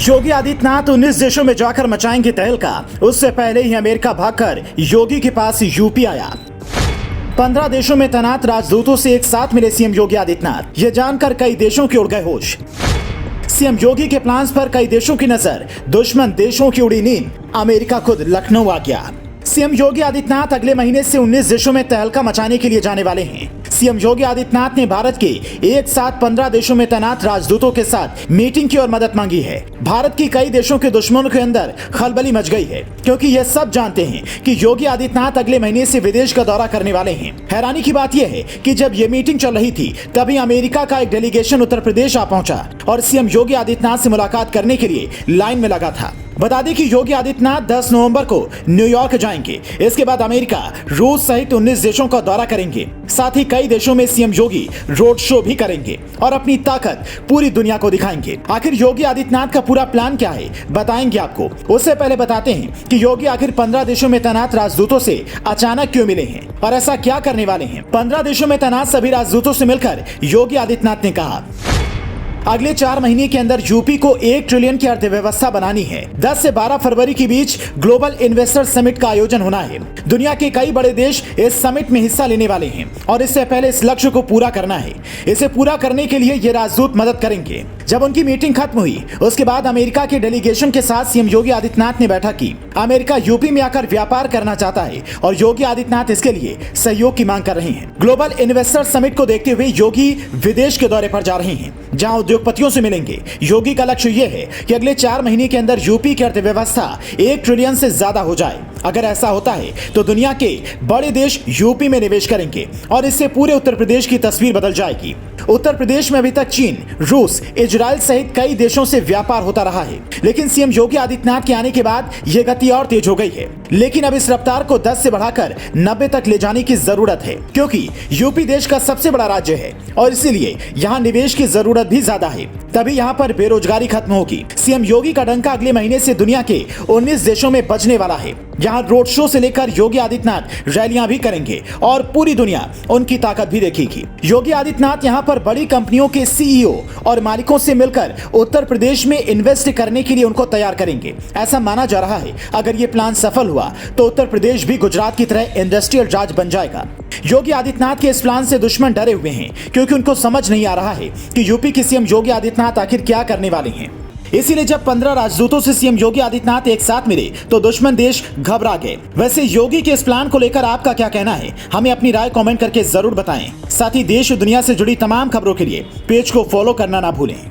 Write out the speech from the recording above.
योगी आदित्यनाथ 19 देशों में जाकर मचाएंगे तहलका। उससे पहले ही अमेरिका भागकर योगी के पास यूपी आया। 15 देशों में तैनात राजदूतों से एक साथ मिले सीएम योगी आदित्यनाथ। ये जानकर कई देशों के उड़ गए होश। सीएम योगी के प्लान्स पर कई देशों की नजर, दुश्मन देशों की उड़ी नींद, अमेरिका खुद लखनऊ आ गया। सीएम योगी आदित्यनाथ अगले महीने से 19 देशों में तहलका मचाने के लिए जाने वाले हैं। सीएम योगी आदित्यनाथ ने भारत के एक साथ 15 देशों में तैनात राजदूतों के साथ मीटिंग की और मदद मांगी है। भारत की कई देशों के दुश्मनों के अंदर खलबली मच गई है, क्योंकि ये सब जानते हैं कि योगी आदित्यनाथ अगले महीने से विदेश का दौरा करने वाले हैं। हैरानी की बात यह है कि जब ये मीटिंग चल रही थी, तभी अमेरिका का एक डेलीगेशन उत्तर प्रदेश आ पहुंचा और सीएम योगी आदित्यनाथ से मुलाकात करने के लिए लाइन में लगा था। बता दें कि योगी आदित्यनाथ 10 नवंबर को न्यूयॉर्क जाएंगे। इसके बाद अमेरिका, रूस सहित 19 देशों का दौरा करेंगे। साथ ही कई देशों में सीएम योगी रोड शो भी करेंगे और अपनी ताकत पूरी दुनिया को दिखाएंगे। आखिर योगी आदित्यनाथ का पूरा प्लान क्या है, बताएंगे आपको। उससे पहले बताते हैं कि योगी आखिर 15 देशों में तैनात राजदूतों से अचानक क्यों मिले हैं और ऐसा क्या करने वाले हैं। 15 देशों में तैनात सभी राजदूतों से मिलकर योगी आदित्यनाथ ने कहा, अगले 4 महीने के अंदर यूपी को 1 ट्रिलियन की अर्थव्यवस्था बनानी है। 10 से 12 फरवरी के बीच ग्लोबल इन्वेस्टर समिट का आयोजन होना है। दुनिया के कई बड़े देश इस समिट में हिस्सा लेने वाले हैं और इससे पहले इस लक्ष्य को पूरा करना है। इसे पूरा करने के लिए ये राजदूत मदद करेंगे। जब उनकी मीटिंग खत्म हुई, उसके बाद अमेरिका के डेलीगेशन के साथ सीएम योगी आदित्यनाथ ने बैठक की। अमेरिका यूपी में आकर व्यापार करना चाहता है और योगी आदित्यनाथ इसके लिए सहयोग की मांग कर रहे हैं। ग्लोबल इन्वेस्टर समिट को देखते हुए योगी विदेश के दौरे पर जा रहे हैं, जहां उद्योगपतियों से मिलेंगे। योगी का लक्ष्य यह है कि अगले 4 महीने के अंदर यूपी की अर्थव्यवस्था 1 ट्रिलियन से ज्यादा हो जाए। अगर ऐसा होता है तो दुनिया के बड़े देश यूपी में निवेश करेंगे और इससे पूरे उत्तर प्रदेश की तस्वीर बदल जाएगी। उत्तर प्रदेश में अभी तक चीन, रूस, इजराइल सहित कई देशों से व्यापार होता रहा है, लेकिन सीएम योगी आदित्यनाथ के आने के बाद यह गति और तेज हो गई है। लेकिन अब इस रफ्तार को 10 से बढ़ाकर 90 तक ले जाने की जरूरत है, क्योंकि यूपी देश का सबसे बड़ा राज्य है और इसीलिए यहाँ निवेश की जरूरत भी ज्यादा है। तभी यहाँ पर बेरोजगारी खत्म होगी। सीएम योगी का डंका अगले महीने से दुनिया के 19 देशों में बजने वाला है। यहाँ रोड शो से लेकर योगी आदित्यनाथ रैलियां भी करेंगे और पूरी दुनिया उनकी ताकत भी देखेगी। योगी आदित्यनाथ यहाँ पर बड़ी कंपनियों के सीईओ और मालिकों से मिलकर उत्तर प्रदेश में इन्वेस्ट करने के लिए उनको तैयार करेंगे। ऐसा माना जा रहा है, अगर ये प्लान सफल हुआ तो उत्तर प्रदेश भी गुजरात की तरह इंडस्ट्रियल राज बन जाएगा। योगी आदित्यनाथ के इस प्लान से दुश्मन डरे हुए हैं, क्योंकि उनको समझ नहीं आ रहा है कि यूपी के सीएम योगी आदित्यनाथ आखिर क्या करने वाले हैं। इसीलिए जब 15 राजदूतों से सीएम योगी आदित्यनाथ एक साथ मिले तो दुश्मन देश घबरा गए। वैसे योगी के इस प्लान को लेकर आपका क्या कहना है, हमें अपनी राय कमेंट करके जरूर बताएं। साथ ही देश और दुनिया से जुड़ी तमाम खबरों के लिए पेज को फॉलो करना ना भूलें।